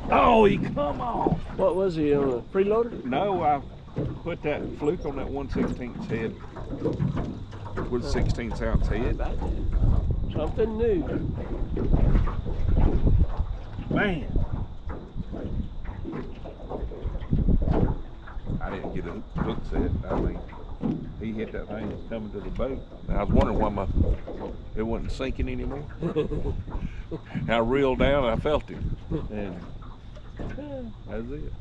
Oh, he come off. What was he on a freeloader? No, I put that fluke on that 1/16 head with a 16 ounce head. Something new. Man. I didn't get a hook set. I mean, he hit that thing coming to the boat. I was wondering why it wasn't sinking anymore. And I reeled down and I felt him. And that's it.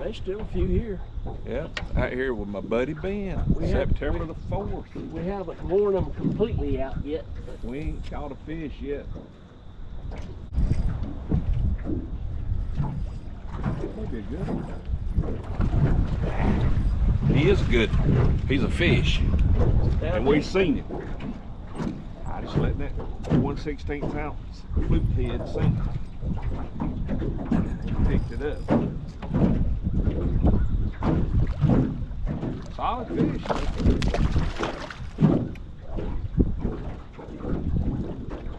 There's still a few here. Yeah, out here with my buddy Ben. September the 4th. We haven't worn them completely out yet. But we ain't caught a fish yet. Maybe a good one. He is good. He's a fish. And we've seen him. I just let that 1/16 ounce fluke head sink. Picked it up. Solid fish.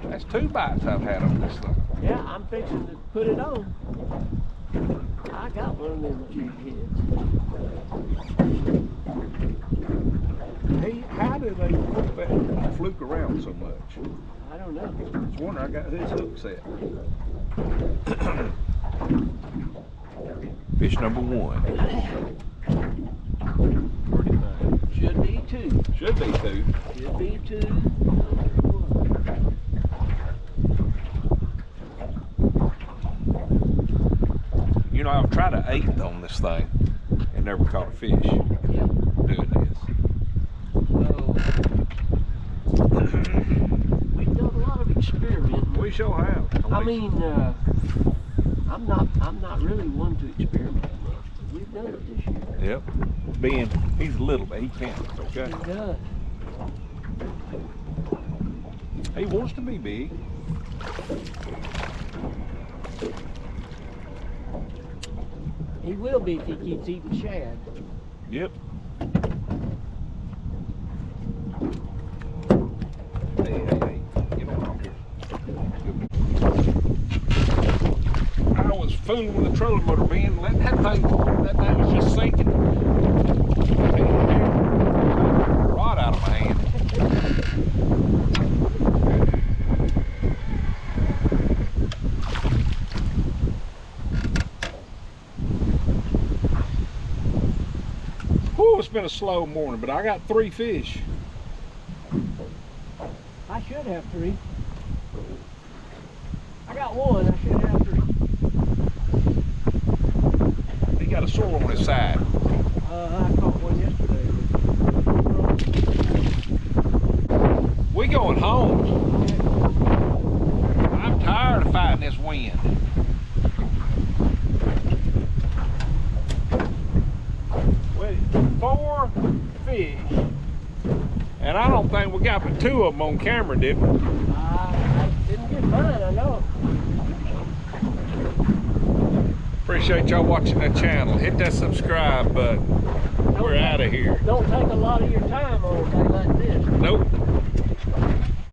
That's 2 bites I've had on this thing. Yeah, I'm fixing to put it on. I got one of them jig heads. Hey, how do they put that fluke around so much? I don't know. I was wondering, I got his hook set. Fish number 1. Pretty nice. Should be 2. Should be 2. Should be 2. You know, I've tried an 8th on this thing and never caught a fish doing this. We've done a lot of experimenting. We sure have. I mean, I'm not really one to experiment much, but we've done it this year. Yep. Ben, he's a little, but he counts, okay? He does. He wants to be big. He will be if he keeps eating shad. Yep. Hey, get on off here. I was fooling with the trolling motor, Ben. That thing was just sinking. Rod out of my hand. Whew, it's been a slow morning, but I got 3 fish. I should have 3. I got 1. I should have 3. He got a sore on his side. I caught one yesterday. We going home. I'm tired of fighting this wind. With 4 fish. And I don't think we got but 2 of them on camera, did we? I didn't get mine, I know. Appreciate y'all watching the channel. Hit that subscribe button. We're out of here. Don't take a lot of your time on a day like this. Nope.